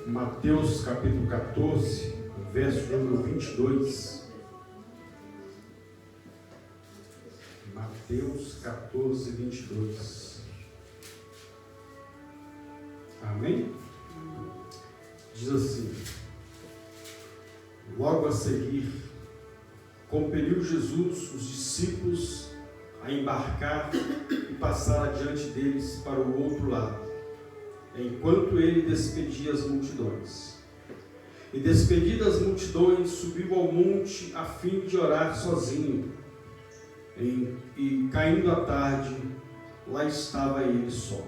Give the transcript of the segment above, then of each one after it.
Mateus capítulo 14, verso número 22. Mateus 14, 22. Amém? Diz assim: logo a seguir, compeliu Jesus os discípulos a embarcar e passar adiante deles para o outro lado, enquanto ele despedia as multidões. E despedidas as multidões, subiu ao monte a fim de orar sozinho. E caindo a tarde, lá estava ele só.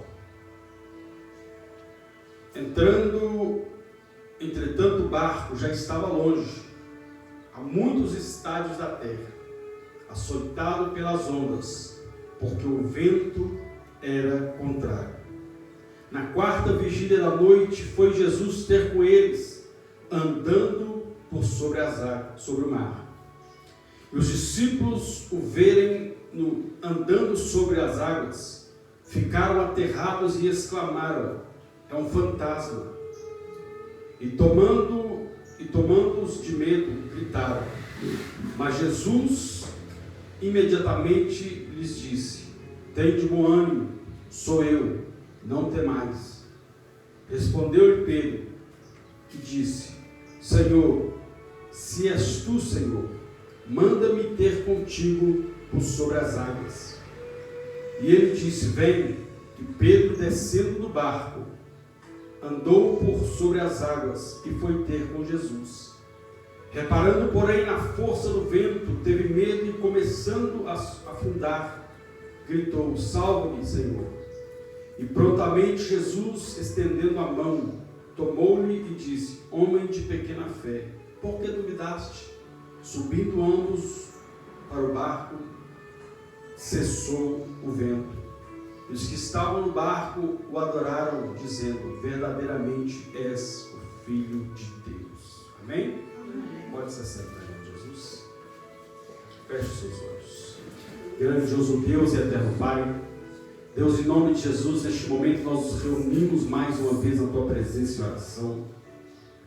Entretanto, o barco já estava longe, a muitos estádios da terra, açoitado pelas ondas, porque o vento era contrário. Na quarta vigília da noite, foi Jesus ter com eles, andando por sobre as águas, sobre o mar. E os discípulos o verem andando sobre as águas, ficaram aterrados e exclamaram: é um fantasma. E tomando-os de medo, gritaram. Mas Jesus imediatamente lhes disse: tende bom ânimo, sou eu, não temais. Respondeu-lhe Pedro e disse: Senhor, se és tu, Senhor, manda-me ter contigo por sobre as águas. E ele disse: vem. E Pedro, descendo do barco, andou por sobre as águas e foi ter com Jesus. Reparando, porém, na força do vento, teve medo e, começando a afundar, gritou: salva-me, Senhor. E prontamente Jesus, estendendo a mão, tomou-lhe e disse: homem de pequena fé, por que duvidaste? Subindo ambos para o barco, cessou o vento. E os que estavam no barco o adoraram, dizendo: verdadeiramente és o Filho de Deus. Amém? Amém. Pode se sentar, Jesus. Feche os seus olhos. Grandioso Deus e eterno Pai, Deus, em nome de Jesus, neste momento nós nos reunimos mais uma vez na Tua presença em oração,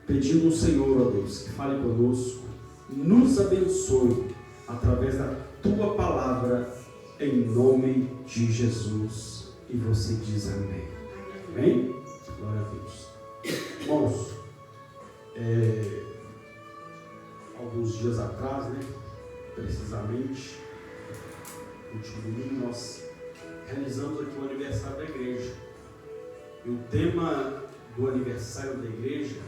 pedindo ao Senhor, ó Deus, que fale conosco, nos abençoe através da Tua palavra, em nome de Jesus. E você diz amém. Amém? Glória a Deus. Irmãos, alguns dias atrás, precisamente, no último domingo, nós realizamos aqui o aniversário da igreja. E o tema do aniversário da igreja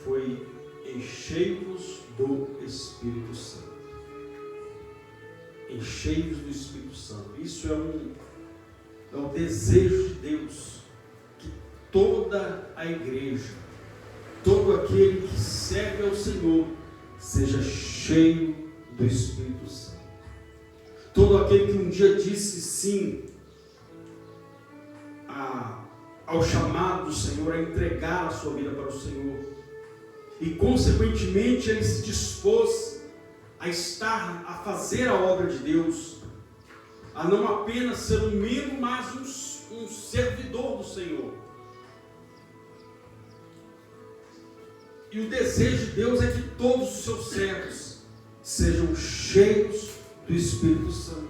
foi Enchei-vos do Espírito Santo. Enchei-vos do Espírito Santo. Isso é o desejo de Deus, que toda a igreja, todo aquele que serve ao Senhor, seja cheio do Espírito Santo. Todo aquele que um dia disse sim ao chamado do Senhor, a entregar a sua vida para o Senhor, e consequentemente ele se dispôs a fazer a obra de Deus, a não apenas ser um membro, mas um servidor do Senhor. E o desejo de Deus é que todos os seus servos sejam cheios do Espírito Santo,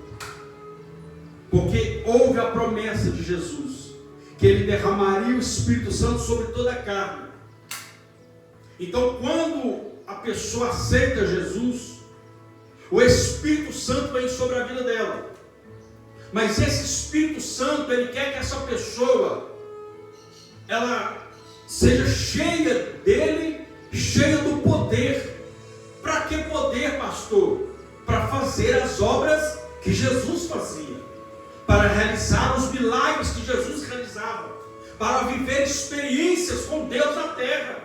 porque houve a promessa de Jesus, que Ele derramaria o Espírito Santo sobre toda a carne. Então, quando a pessoa aceita Jesus, o Espírito Santo vem sobre a vida dela. Mas esse Espírito Santo, Ele quer que essa pessoa, ela seja cheia dele, cheia do poder. Para que poder, pastor? Para fazer as obras que Jesus fazia, para realizar os milagres que Jesus realizava, para viver experiências com Deus na terra,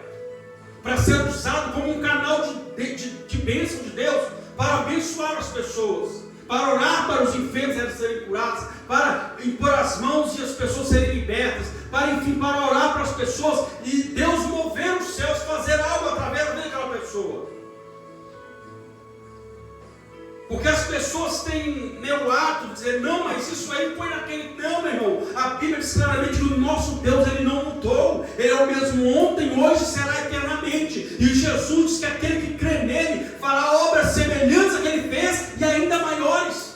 para ser usado como um canal de bênção de Deus, para abençoar as pessoas, para orar para os enfermos serem curados, para impor as mãos e as pessoas serem libertas, para orar para as pessoas e Deus mover os céus, fazer algo através daquela pessoa. Porque as pessoas têm o ato de dizer: não, mas isso aí foi naquele. Não, meu irmão, a Bíblia diz claramente que o nosso Deus, Ele não mudou, Ele Ele é o mesmo ontem, hoje e será eternamente. E Jesus diz que aquele que crê nele fará obras semelhantes a que ele fez e ainda maiores.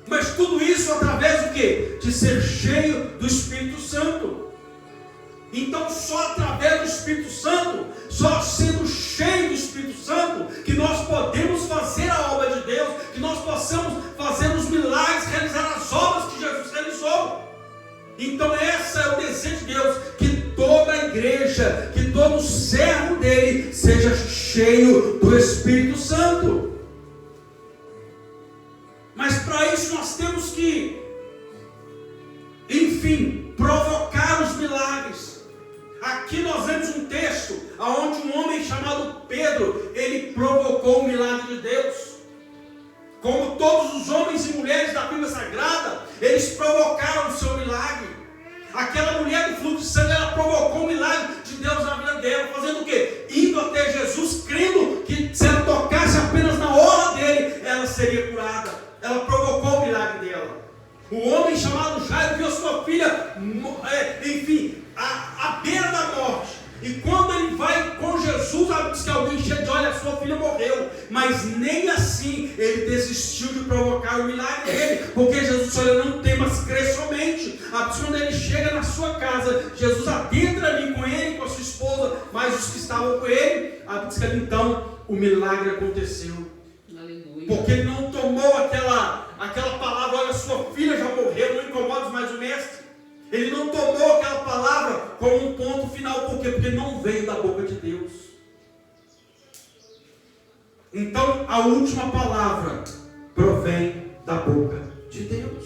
Mas tudo isso através do quê? De ser cheio do Espírito Santo. Então só através do Espírito Santo, só sendo cheio do Espírito Santo, que nós podemos fazer a obra de Deus, que nós possamos fazer os milagres, realizar as obras que Jesus realizou. Então esse é o desejo de Deus, que toda a igreja, que todo servo dele seja cheio do Espírito Santo. Mas para isso nós temos que, enfim, provocar os milagres. Aqui nós vemos um texto onde um homem chamado Pedro, ele provocou o milagre de Deus. Como todos os homens e mulheres da Bíblia Sagrada, eles provocaram o seu milagre. Aquela mulher do fluxo de sangue, ela provocou o milagre de Deus na vida dela, fazendo o quê? Indo até Jesus, crendo que se ela tocasse apenas na hora dele, ela seria curada. Ela provocou o milagre dela. O homem chamado Jairo viu sua filha, enfim, à beira da morte. E quando ele vai com Jesus, diz que alguém chega e diz: olha, a sua filha morreu. Mas nem assim ele desistiu de provocar o milagre dele. Porque Jesus disse: olha, não temas, crê somente. Quando ele chega na sua casa, Jesus adentra ali com ele, com a sua esposa, mas os que estavam com ele, diz que então o milagre aconteceu. Aleluia. Porque ele não tomou aquela palavra: olha, sua filha já morreu, não incomodes mais o mestre. Ele não tomou aquela palavra como um ponto final. Por quê? Porque não veio da boca de Deus. Então a última palavra provém da boca de Deus.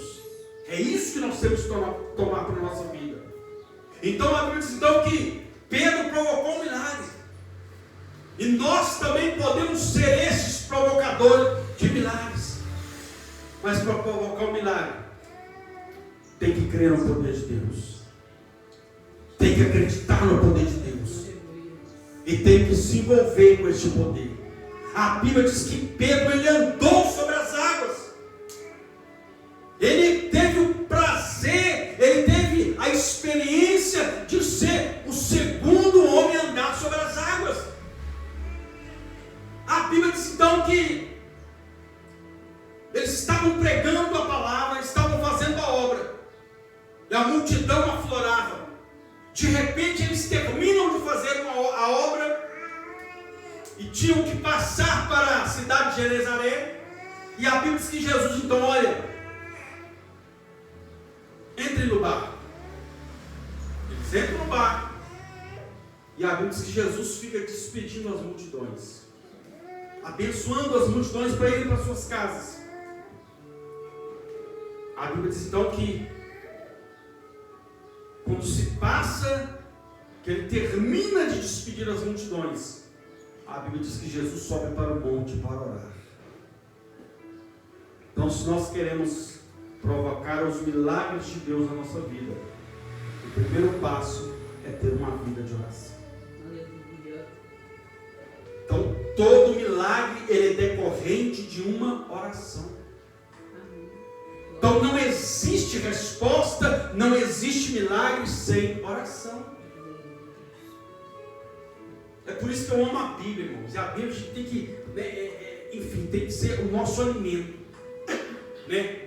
É isso que nós temos que tomar para a nossa vida. Então a Bíblia diz então que Pedro provocou um milagre. E nós também podemos ser esses provocadores de milagres. Mas para provocar um milagre, tem que crer no poder de Deus. Tem que acreditar no poder de Deus. E tem que se envolver com este poder. A Bíblia diz que Pedro, ele andou sobre as águas. Ele teve o prazer, ele teve a experiência de ser o segundo homem a andar sobre as águas. A Bíblia diz então que eles estavam pregando a palavra, estavam fazendo a obra. E a multidão aflorava. De repente eles terminam de fazer a obra e tinham que passar para a cidade de Genezaré. E a Bíblia diz que Jesus então, olha, entre no barco. Eles entram no barco. E a Bíblia diz que Jesus fica despedindo as multidões, abençoando as multidões para irem para suas casas. A Bíblia diz então que quando se passa, que ele termina de despedir as multidões, a Bíblia diz que Jesus sobe para o monte para orar. Então, se nós queremos provocar os milagres de Deus na nossa vida, o primeiro passo é ter uma vida de oração. Então, todo milagre ele é decorrente de uma oração. Então não existe resposta, não existe milagre sem oração. É por isso que eu amo a Bíblia, irmãos. E a Bíblia a gente tem que, enfim, tem que ser o nosso alimento, né?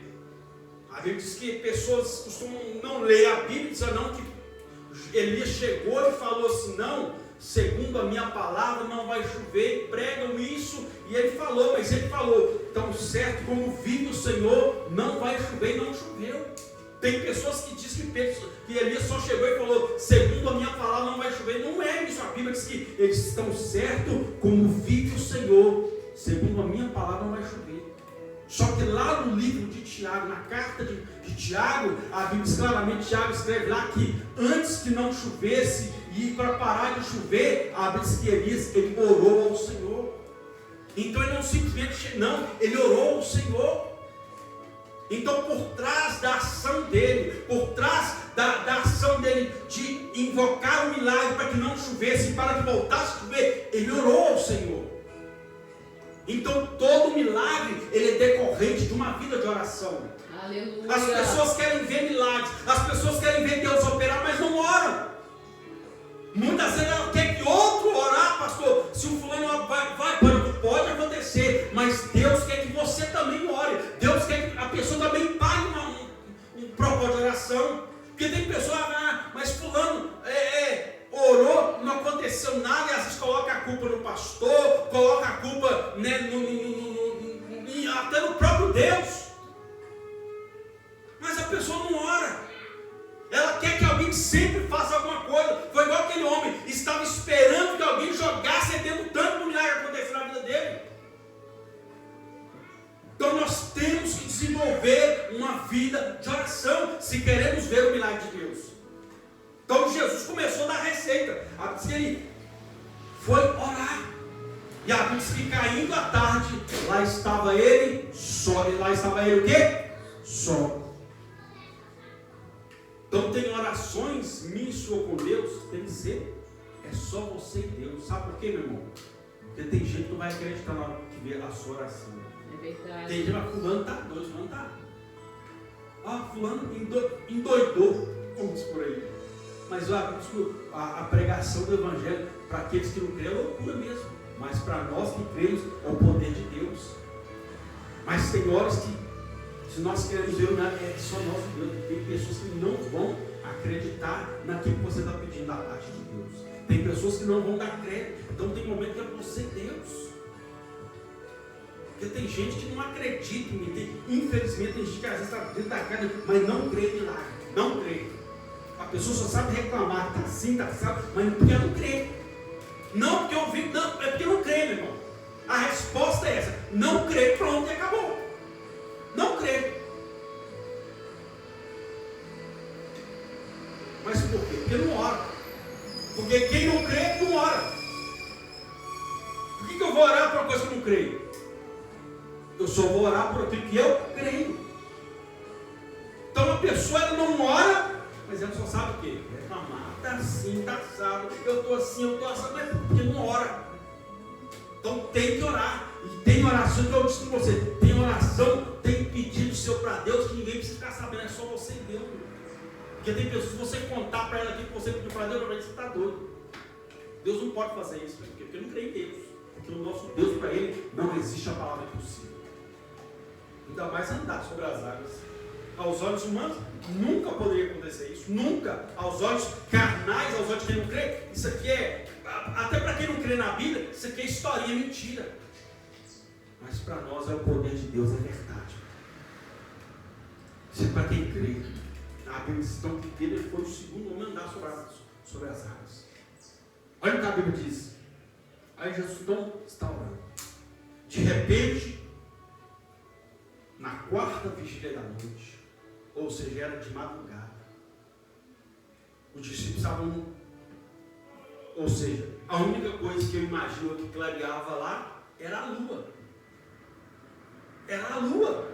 A Bíblia diz que pessoas costumam não ler a Bíblia e dizer não, que Elias chegou e falou assim: não, segundo a minha palavra não vai chover, pregam isso, e ele falou, mas ele falou, tão certo como vive o Senhor, não vai chover, e não choveu. Tem pessoas que dizem que Elias só chegou e falou, segundo a minha palavra não vai chover. Não é isso, a Bíblia diz que eles estão certo como vive o Senhor, segundo a minha palavra não vai chover. Só que lá no livro de Tiago, na carta de Tiago, a Bíblia diz claramente, Tiago escreve lá que antes que não chovesse, e para parar de chover, a Bíblia diz que Elias, ele orou ao Senhor. Então ele não simplesmente, não, ele orou ao Senhor. Então por trás da ação dele, por trás da ação dele de invocar o milagre para que não chovesse, para que voltasse a chover, ele orou ao Senhor. Então todo milagre, ele é decorrente de uma vida de oração. Aleluia. As pessoas querem ver milagres, as pessoas querem ver Deus operar, mas não oram. Muitas vezes ela quer que outro orar, pastor. Se o fulano pode acontecer, mas Deus quer que você também ore. Deus quer que a pessoa também pague um propósito de oração. Porque tem pessoa, mas fulano orou, não aconteceu nada, e às vezes coloca a culpa no pastor, coloca a culpa, né, até no próprio Deus. Mas a pessoa não ora. Ela quer que alguém sempre faça alguma coisa. Foi igual aquele homem, estava esperando que alguém jogasse dentro tanto para o milagre acontecer na vida dele. Então nós temos que desenvolver uma vida de oração, se queremos ver o milagre de Deus. Então Jesus começou a dar receita. Ele foi orar. E a Bíblia diz que caindo à tarde, lá estava ele só. E lá estava ele o quê? Só. Então tem orações minha e sua com Deus, tem que ser, é só você e Deus. Sabe por quê, meu irmão? Porque tem gente que não vai acreditar na hora que ver a sua oração. É verdade. Tem gente que vai, fulano está doido, fulano está. Fulano endoidou, vamos por aí. Mas a pregação do Evangelho, para aqueles que não creem, é loucura mesmo. Mas para nós que cremos, é o poder de Deus. Mas tem horas que, se nós queremos ver, é só nós e Deus. Tem pessoas que não vão acreditar naquilo que você está pedindo da parte de Deus. Tem pessoas que não vão dar crédito. Então tem momento que é você Deus. Porque tem gente que não acredita em mim. Infelizmente tem gente que às vezes está dentro da casa, mas não crê em milagre. Não crê. A pessoa só sabe reclamar, está assim, está assim, mas porque ela não crê. Não porque eu vi, não, é porque não crê, meu irmão. A resposta é essa. Não crê, pronto, e acabou. Não crê. Mas por quê? Porque não ora. Porque quem não crê, não ora. Por que eu vou orar por uma coisa que eu não creio? Eu só vou orar por aquilo que eu creio. Então a pessoa ela não ora, mas ela só sabe o quê? Reclamar, está assim, está assado, eu estou assim, eu estou assado, mas porque não ora. Então tem que orar. E tem oração que eu disse para você, tem oração, tem pedido seu para Deus que ninguém precisa ficar sabendo, é só você e Deus. Porque tem pessoas, se você contar para ela aquilo que você pediu para Deus, ela vai dizer que você está doido. Deus não pode fazer isso, porque eu não creio em Deus. Porque o nosso Deus, para ele, não existe a palavra impossível. Ainda mais andar sobre as águas. Aos olhos humanos, nunca poderia acontecer isso. Nunca. Aos olhos carnais, aos olhos de quem não crê, isso aqui é, até para quem não crê na Bíblia, isso aqui é historinha, mentira. Mas para nós é o poder de Deus, é verdade. Isso é para quem crê. A Bíblia diz então que ele foi o segundo homem a andar sobre as águas. Olha o que a Bíblia diz. Aí Jesus então está orando. De repente, na quarta vigília da noite, ou seja, era de madrugada, os discípulos estavam, ou seja, a única coisa que eu imagino que clareava lá era a lua. Era a lua.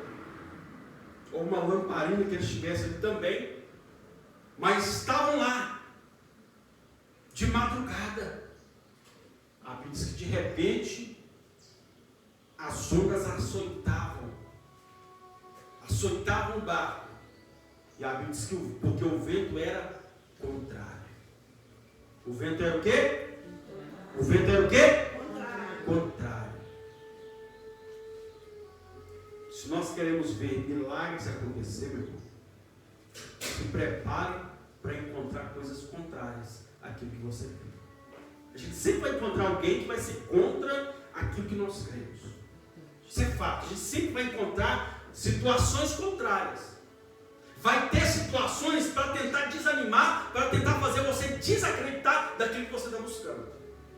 Ou uma lamparina que eles tivessem ali também. Mas estavam lá, de madrugada. A Bíblia diz que de repente as ondas açoitavam o barco. E a Bíblia diz que porque o vento era contrário. O vento era o quê? O vento era o quê? Contrário. Se nós queremos ver milagres acontecer, meu irmão, se prepare para encontrar coisas contrárias àquilo que você crê. A gente sempre vai encontrar alguém que vai ser contra aquilo que nós cremos. Isso é fato. A gente sempre vai encontrar situações contrárias. Vai ter situações para tentar desanimar, para tentar fazer você desacreditar daquilo que você está buscando.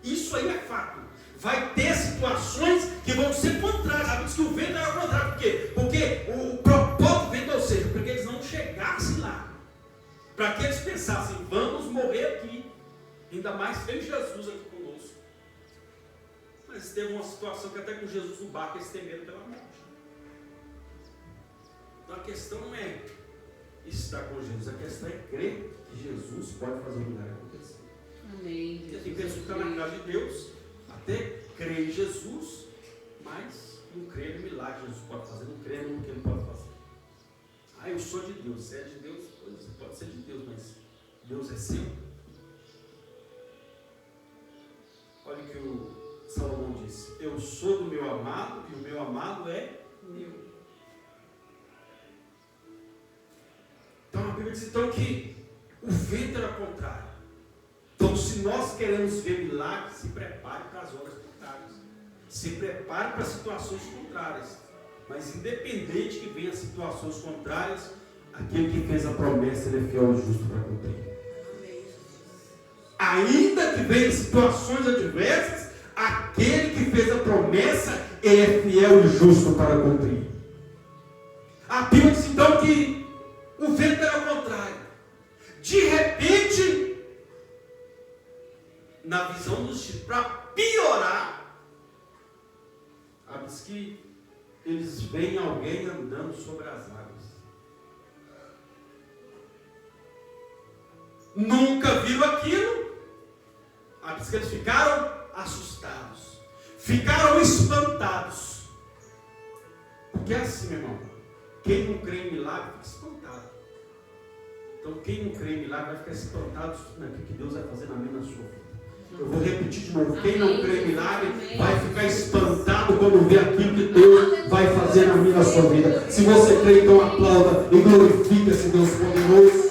Isso aí é fato. Vai ter situações que vão ser contrárias. Sabe que o vento era o contrário. Por quê? Porque o propósito do vento, ou seja, porque eles não chegassem lá. Para que eles pensassem, vamos morrer aqui. Ainda mais veio Jesus aqui conosco. Mas teve uma situação que até com Jesus no barco eles temeram pela morte. Então a questão não é estar com Jesus, a questão é crer que Jesus pode fazer o milagre acontecer. Amém. Porque tem pessoas que estão na casa de Deus, até crê em Jesus, mas não crê no milagre que Jesus pode fazer, não crê no que Ele pode fazer. Eu sou de Deus, você é de Deus, você pode ser de Deus, mas Deus é seu. eu sou do meu amado e o meu amado é meu. Então a Bíblia diz então que o vento era contrário. Então, se nós queremos ver milagres, se prepare para as horas contrárias. Se prepare para situações contrárias. Mas independente que venha situações contrárias, aquele que fez a promessa, ele é fiel e justo para cumprir. Ainda que venha situações adversas, aquele que fez a promessa, ele é fiel e justo para cumprir. A Bíblia diz então que o vento era o contrário. De repente, na visão dos discípulos, para piorar, diz que eles veem alguém andando sobre as águas. Nunca viram aquilo. Diz que eles ficaram assustados, ficaram espantados. Porque é assim, meu irmão, quem não crê em milagre fica espantado. Então quem não crê em milagre vai ficar espantado naquilo que Deus vai fazer na minha e na sua vida. Eu vou repetir de novo, quem não crê em milagre vai ficar espantado quando vê aquilo que Deus vai fazer na minha e na sua vida. Se você crê, então aplauda e glorifique esse Deus poderoso.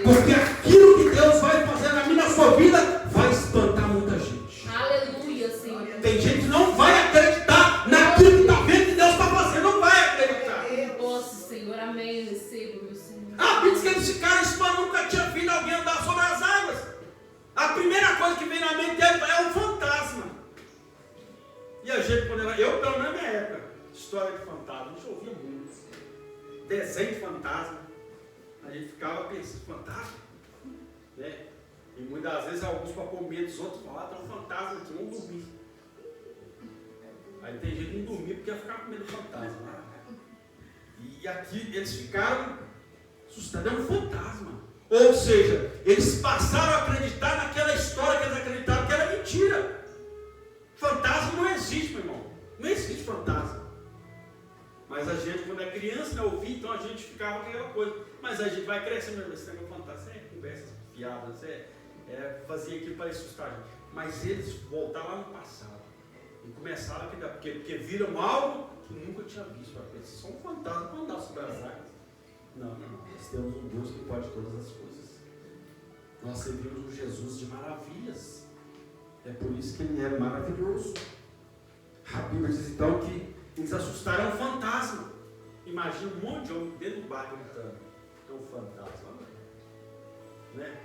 Porque aquilo que Deus vai fazer na minha e na sua vida vai espantar muita gente. Aleluia, Senhor. Tem gente que não vai acreditar naquilo que está vendo que Deus está fazendo, não vai acreditar. Posso, Senhor, amém, recebo, meu Senhor. Diz que eles ficaram espantando, nunca tinha visto alguém andar sobre as águas. A primeira coisa que vem na mente dele é um fantasma. E a gente, quando eu, pelo menos na minha época, história de fantasma, a gente ouvia muito. Desenho de fantasma. A gente ficava pensando, fantasma? Né? E muitas vezes alguns para pôr medo dos outros falavam, tem um fantasma aqui, vamos dormir. Aí tem gente que não dormia porque ia ficar com medo do fantasma. E aqui eles ficaram assustados, é um fantasma. Ou seja, eles passaram a acreditar naquela história que eles acreditaram que era mentira. Fantasma não existe, meu irmão. Não existe fantasma. Mas a gente, quando é criança, não ouvia, então a gente ficava com aquela coisa. Mas a gente vai crescendo, esse negócio fantasma, conversas fiadas, fazia aquilo para assustar a gente. Mas eles voltaram lá no passado e começaram a acreditar, porque viram algo que nunca tinha visto. Só um fantasma para andar sobre as águas. Não. Nós temos um Deus que pode todas as coisas. Nós servimos um Jesus de maravilhas. É por isso que ele é maravilhoso. A Bíblia diz então que eles assustaram um fantasma. Imagina um monte de homem dentro do bar gritando. É um fantasma, né?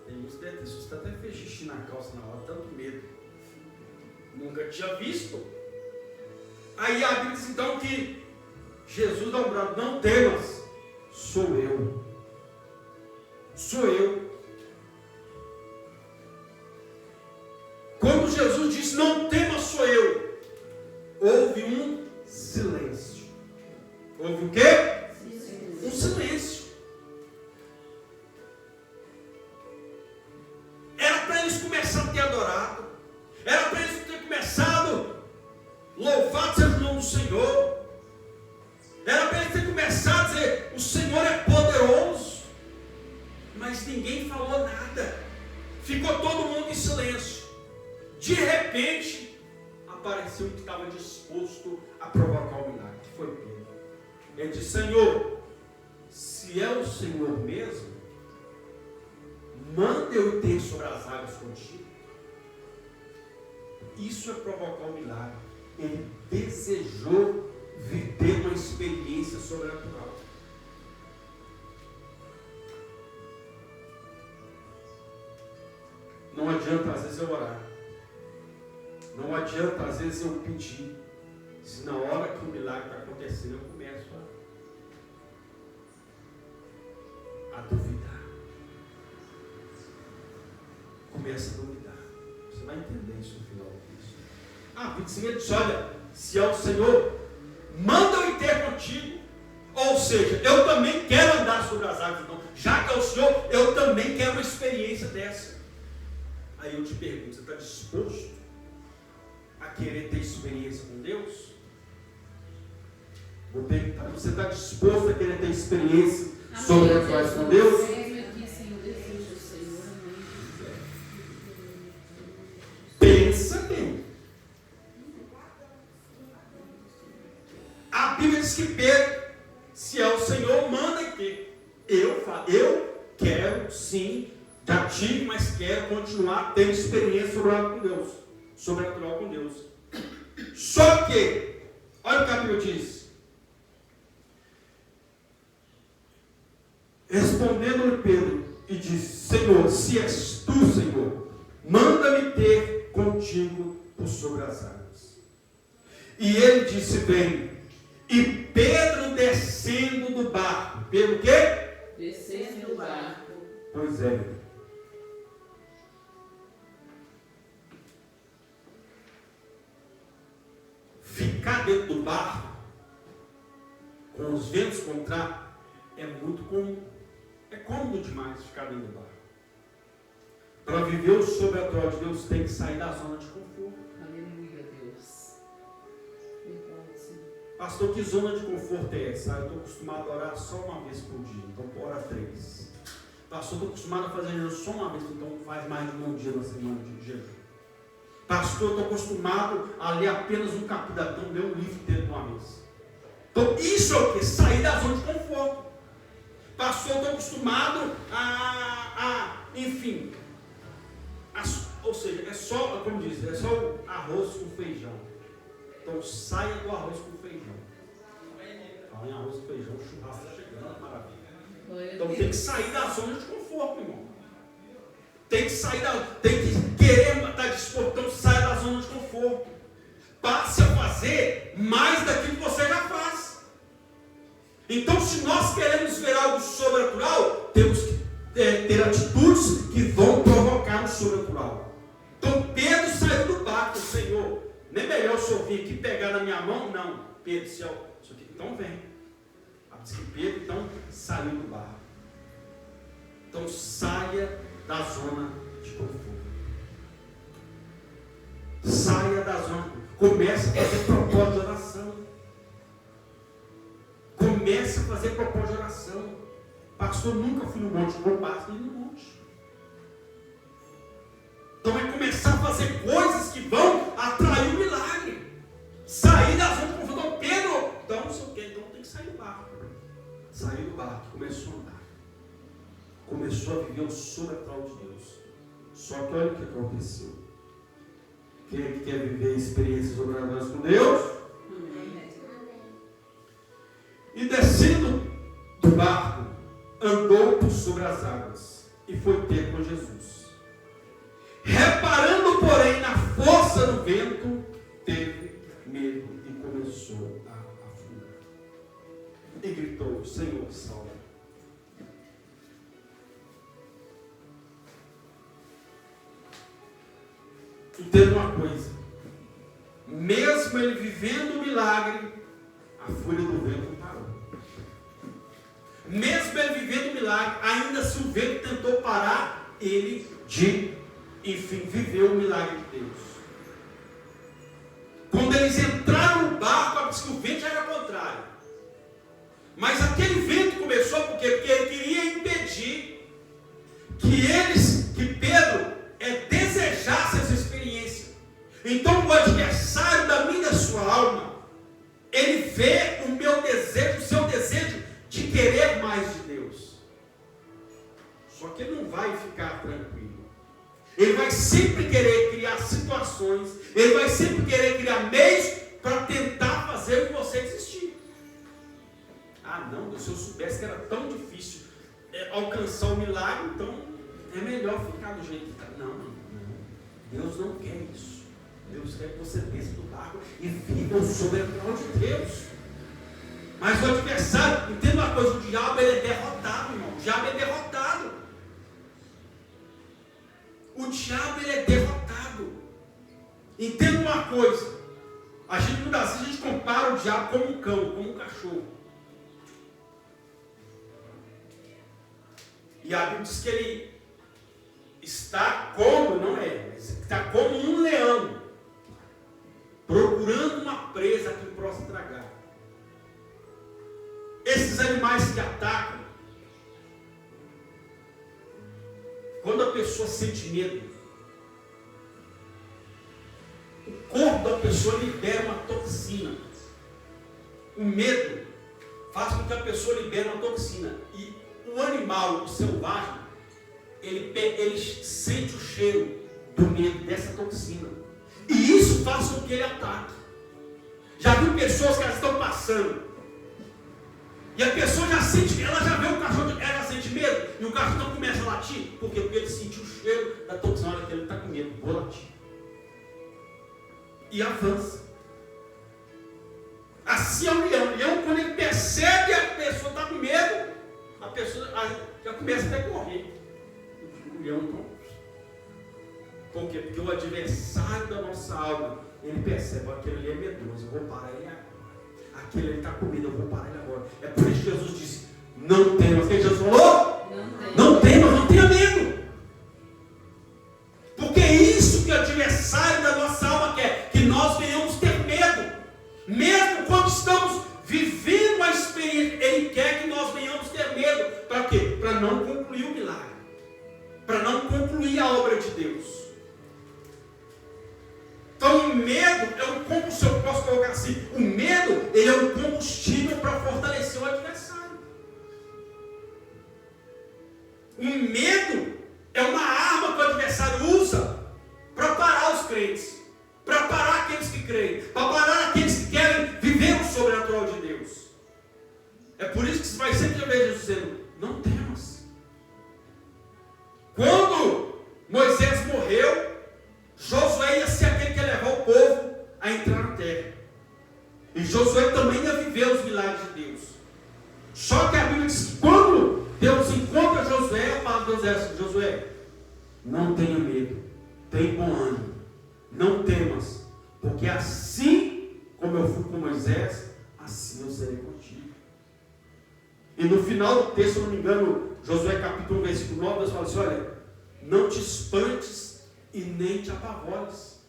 Tem uns que assustam, até fez xixi na calça na hora, tanto medo. Nunca tinha visto. Aí a Bíblia diz então que Jesus dá um brado, não temas, sou eu. Sou eu. Quando Jesus disse, não temas, sou eu, houve um silêncio. Houve o quê? Um silêncio. Era para eles começarem a ter adorado. Era para eles terem começado, louvado seja o nome do Senhor. Era para eles terem começado a dizer, o Senhor é poderoso. Mas ninguém falou nada. Ficou todo mundo em silêncio. De repente, apareceu um que estava disposto a provocar o milagre, que foi Pedro. Ele disse, Senhor, se é o Senhor mesmo, manda eu ter sobre as águas contigo. Isso é provocar o milagre. Ele desejou viver uma experiência sobrenatural. Não adianta às vezes eu orar. Não adianta às vezes eu pedir. Se na hora que o milagre está acontecendo eu começo a duvidar. Começa a duvidar. Você vai entender isso no final disso. A Bíblia diz, olha, se é o Senhor, manda eu ir ter contigo. Ou seja, eu também quero andar sobre as águas. Então, já que é o Senhor, eu também quero uma experiência dessa. Aí eu te pergunto, você está disposto a querer ter experiência com Deus? Vou perguntar, você está disposto a querer ter experiência sobrenatural com Deus? Pense Senhor manda em quê? Eu quero sim, já tive, mas quero continuar tendo experiência sobrenatural com Deus. Só que, olha o que a Bíblia diz. Respondendo-lhe Pedro, e disse: Senhor, se és tu, Senhor, manda-me ter contigo por sobre as águas. E ele disse: vem. E Pedro descendo do barco. Pedro o quê? Descendo do barco. Pois é. Ficar dentro do barco, com os ventos contrários, é muito comum. É cômodo demais ficar dentro do barco. Para viver o sobrenatural de Deus, tem que sair da zona de conforto. Aleluia, Deus. Verdade, Senhor. Pastor, que zona de conforto é essa? Eu estou acostumado a orar só uma vez por dia, então ora 3. Pastor, estou acostumado a fazer jejum só uma vez, então faz mais de um dia na semana de jejum. Pastor, estou acostumado a ler apenas um capítulo, então ler um livro dentro de uma vez. Então isso é o que? Sair da zona de conforto. Pastor, estou acostumado enfim, ou seja, é só, como diz, é só o arroz com feijão. Então saia do arroz com feijão. Fala em arroz com feijão, o churrasco está chegando, maravilha. Então tem que sair da zona de conforto, irmão. Tem que querer estar disposto, então saia da zona de conforto. Passe a fazer mais daquilo que você já faz. Então, se nós queremos ver algo sobrenatural, temos que ter atitudes que vão provocar o sobrenatural. Então, Pedro saiu do barco. Senhor, não é melhor o senhor vir aqui pegar na minha mão? Não. Pedro, então vem. Diz que Pedro, então, saiu do barco. Então, saia da zona de conforto. Saia da zona. Comece a fazer propósito de oração. Comece a fazer propósito de oração. Pastor, nunca fui no monte, não passo nem no monte. Então vai começar a fazer coisas que vão atrair o milagre. Sair da zona de conforto. Então, Pedro, então não sei o que, então tem que sair do barco. Saiu do barco, começou a andar. Começou a viver o sobrenatural de Deus. Só que olha o que aconteceu. Quem é que quer viver experiências sobrenaturais com Deus? E descendo do barco, andou por sobre as águas e foi ter com Jesus. Reparando, porém, na força do vento, teve medo e começou a afundar. E gritou: Senhor, salva. Entenda uma coisa: mesmo ele vivendo o milagre, a fúria do vento não parou. Mesmo ele vivendo o milagre, ainda se o vento tentou parar, ele viveu o milagre de Deus. Quando eles entraram no barco, disse que o vento já era contrário. Mas aquele vento começou por quê? Porque ele queria impedir que Pedro desejasse essa experiência. Então o adversário da minha e da sua alma, ele vê o meu desejo, o seu desejo de querer mais de Deus. Só que ele não vai ficar tranquilo. Ele vai sempre querer criar situações, ele vai sempre querer criar meios para tentar fazer o que você existir. Ah não, se eu soubesse que era tão difícil alcançar o milagre, então é melhor ficar do jeito que está. Não. Deus não quer isso. Deus quer que você desça do barco e viva o sobrenatural de Deus. Mas o adversário, entenda uma coisa, o diabo ele é derrotado, irmão. O diabo é derrotado. O diabo ele é derrotado. Entenda uma coisa. Muitas vezes a gente compara o diabo como um cão, como um cachorro. E a Bíblia diz que ele está como, não é, está como um leão, procurando uma presa que possa tragar. Esses animais que atacam, quando a pessoa sente medo, o corpo da pessoa libera uma toxina. O medo faz com que a pessoa libere uma toxina. E o animal, o selvagem, ele sente o cheiro do medo dessa toxina. E isso faz com que ele ataque. Já viu pessoas que elas estão passando, e a pessoa já sente, ela já vê o cachorro, ela já sente medo, e o cachorro começa a latir. Por quê? Porque ele sentiu o cheiro da toxina. Olha que ele está com medo, vou latir. E avança. Assim é o leão. O leão, quando ele percebe a pessoa está com medo, a pessoa já começa até a correr. O leão não. Por quê? Porque o adversário da nossa alma, ele percebe, aquele ali é medroso, eu vou parar ele agora. Aquele ali está com medo, eu vou parar ele agora. É por isso que Jesus disse, não temas. O que Jesus falou? Não temas, não tenha medo. Porque é isso que o adversário da nossa alma quer, que nós venhamos ter medo. Mesmo quando estamos vivendo a experiência, ele quer que nós venhamos ter medo. Para quê? Para não concluir o milagre. Para não concluir a obra de Deus. Então o medo é um combustível, eu posso colocar assim, o medo ele é um combustível para fortalecer o adversário. O medo é uma arma que o adversário usa para parar os crentes, para parar aqueles que creem, para parar aqueles que querem viver o sobrenatural de Deus. É por isso que você vai sempre ver Jesus dizendo, não temas. Quando Moisés morreu, Josué ia ser aquele que ia levar o povo a entrar na terra. E Josué também ia viver os milagres de Deus. Só que a Bíblia diz que quando Deus encontra Josué, fala a Deus assim, Josué, não tenha medo, tenha bom ânimo, não temas, porque assim como eu fui com Moisés, assim eu serei contigo. E no final do texto, se não me engano, Josué capítulo 1, versículo 9, Deus fala assim, olha, não te espantes e nem te apavores,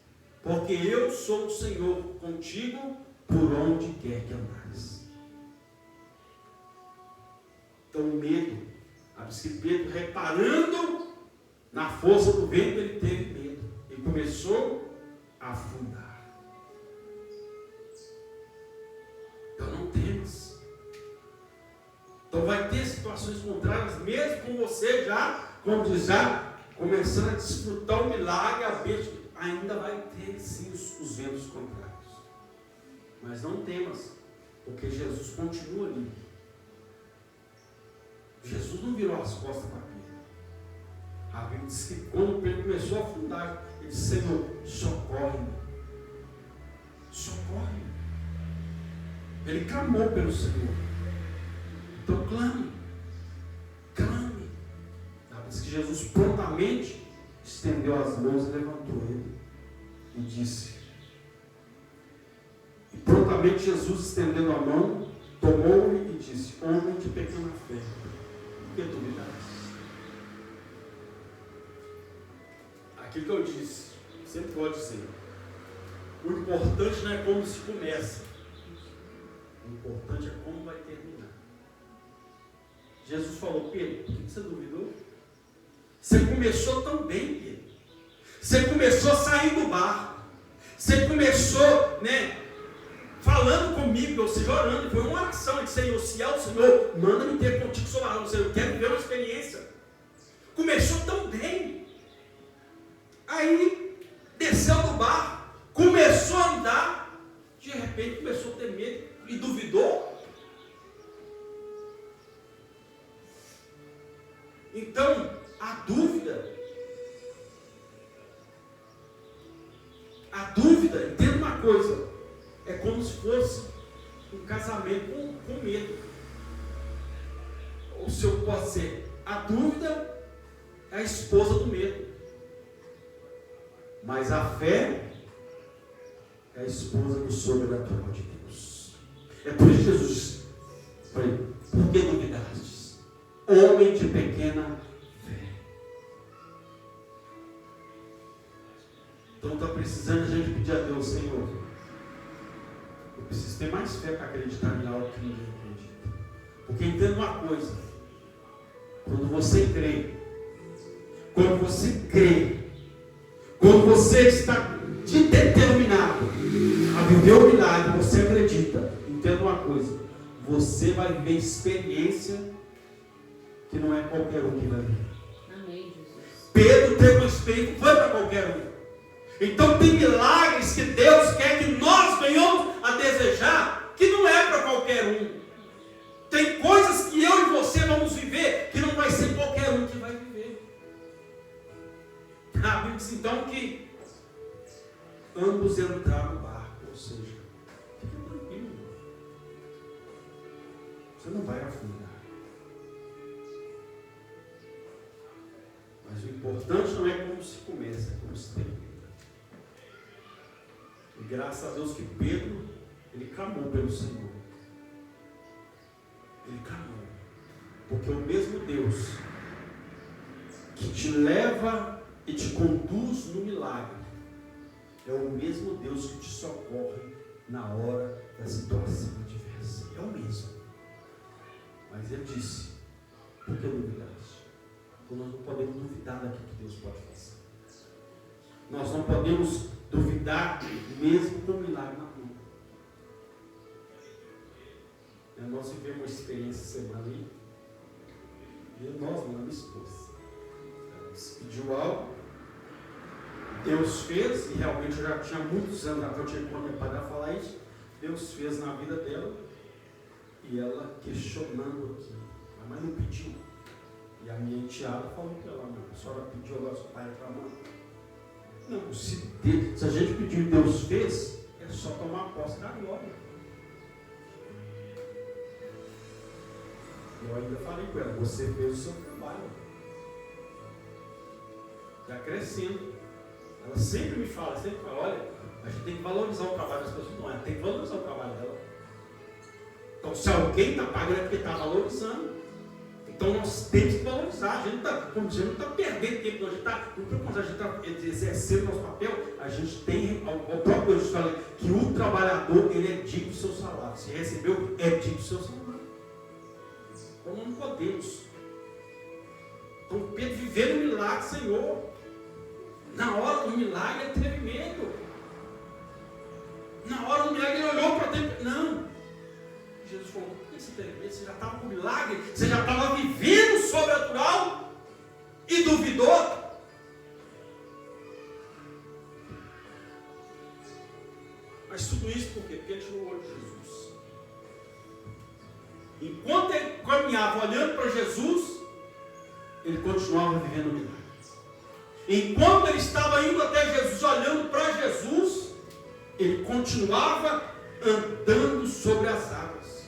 porque eu sou o Senhor contigo por onde quer que andares. Então o medo, a Pedro, reparando na força do vento, ele teve medo e começou a afundar. Então não temas. Então vai ter situações contrárias, mesmo com você já, como diz, já começando a desfrutar o milagre, a bênção, ainda vai ter sim os ventos contrários. Mas não temas, porque Jesus continua ali. Jesus não virou as costas para Pedro. A Bíblia diz que quando Pedro começou a afundar, ele disse, Senhor, socorre-me. Socorre-me. Ele clamou pelo Senhor. Então clame. Clame. Diz que Jesus prontamente estendeu as mãos e levantou ele e disse. E prontamente Jesus, estendendo a mão, tomou-lhe e disse, homem de pequena fé, por que duvidaste? Aquilo que eu disse, sempre pode ser. O importante não é como se começa, o importante é como vai terminar. Jesus falou, Pedro, por que você duvidou? Você começou tão bem, Pedro. Você começou a sair do barco. Você começou, falando comigo, ou seja, orando. Foi uma oração. Ele disse, Senhor, se é o Senhor, manda-me ter contigo sobre a água. Eu quero viver uma experiência. Começou tão bem. Aí, desceu do barco, começou a andar. De repente, começou a ter medo e duvidou. Então, a dúvida, entenda uma coisa, é como se fosse um casamento com medo. Ou se eu posso dizer, a dúvida é a esposa do medo. Mas a fé é a esposa do sobrenatural de Deus. É por isso que Jesus disse, por que duvidastes? Homem de pequena fé. Então está precisando a gente pedir a Deus, Senhor, eu preciso ter mais fé para acreditar em algo que ninguém acredita. Porque entenda uma coisa, quando você está determinado a viver o milagre, você acredita, entenda uma coisa, você vai viver experiência que não é qualquer um que vai viver. Amém, Jesus. Pedro teve uma experiência que foi para qualquer um. Então tem milagres que Deus quer que nós venhamos a desejar, que não é para qualquer um. Tem coisas que eu e você vamos viver, que não vai ser qualquer um que vai viver. A Bíblia diz então que ambos entraram no barco, ou seja, fica tranquilo, você não vai afundar. Mas o importante não é como se começa, é como se termina. E graças a Deus que Pedro, ele clamou pelo Senhor. Ele clamou. Porque o mesmo Deus que te leva e te conduz no milagre é o mesmo Deus que te socorre na hora da situação adversa. É o mesmo. Mas ele disse, por que duvidaste? Então nós não podemos duvidar daquilo que Deus pode fazer. Nós não podemos duvidar mesmo com o milagre na mão. Nós tivemos uma experiência essa semana aí. E nós, minha esposa, ela se pediu algo, Deus fez, e realmente eu já tinha muitos anos atrás, eu tinha que parar para falar isso. Deus fez na vida dela, e ela questionando aqui, a mãe não pediu. E a minha enteada falou para ela, não, a senhora pediu, agora seu pai reclamando. Não, se a gente pediu e Deus fez, é só tomar posse da glória. Eu ainda falei com ela, você fez o seu trabalho. Está crescendo. Ela sempre me fala, olha, a gente tem que valorizar o trabalho das pessoas. Não, ela tem que valorizar o trabalho dela. Então, se alguém está pagando é porque está valorizando. Então, nós temos que valorizar. A gente não está perdendo tempo, a gente está exercendo o nosso papel. A gente tem, o próprio Jesus fala que o trabalhador, ele é digno do seu salário. Se recebeu, é digno do seu salário. Então, não podemos. Então, Pedro viveu no milagre, Senhor. Na hora do milagre, ele teve medo. Na hora do milagre, ele olhou para dentro. Não. Jesus falou, por que você teve medo? Você já estava com milagre, você já estava vivendo o sobrenatural e duvidou. Mas tudo isso por quê? Porque ele tirou o olho de Jesus. Enquanto ele caminhava olhando para Jesus, ele continuava vivendo o milagre. Enquanto ele estava indo até Jesus, olhando para Jesus, ele continuava andando sobre as águas.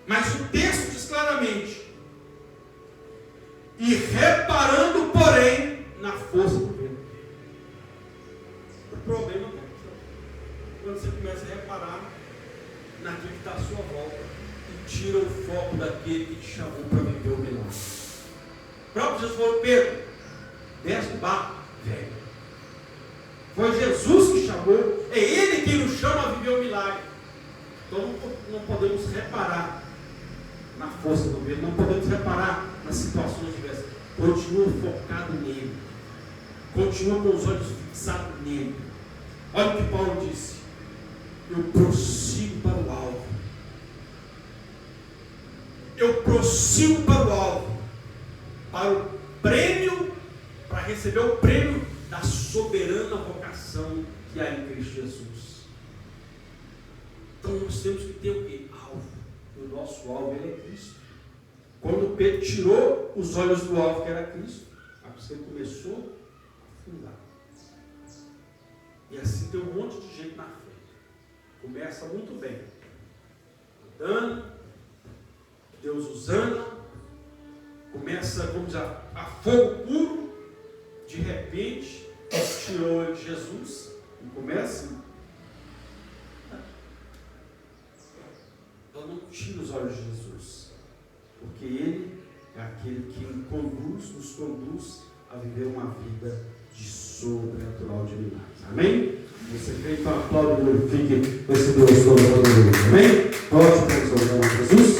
Mas o texto diz claramente, e reparando, porém, na força do vento. O problema é quando você começa a reparar naquilo que está à sua volta e tira o foco daquele que te chamou para viver o milagre. O próprio Jesus falou, Pedro, desce do barco, velho. Foi Jesus que chamou, é Ele quem nos chama a viver o milagre. Então não podemos reparar na força do vento, não podemos reparar nas situações diversas. Continua focado nele, continua com os olhos fixados nele. Olha o que Paulo disse, eu prossigo para o alvo. Eu prossigo para o alvo, para o prêmio, para receber o prêmio da soberana vocação que há em Cristo Jesus. Então nós temos que ter o quê? Alvo. O nosso alvo ele é Cristo. Quando Pedro tirou os olhos do alvo que era Cristo, ele começou a afundar. E assim tem um monte de gente na frente. Começa muito bem, andando, Deus usando, começa, vamos dizer, a fogo puro. De repente, tirou o olho de Jesus e começa. Então não tira os olhos de Jesus, porque Ele é aquele que nos conduz a viver uma vida de sobrenatural de milagres. Amém? Você crê, então aplaude e glorifique esse Deus todo-poderoso. Amém? Volte para o seu nome, Jesus.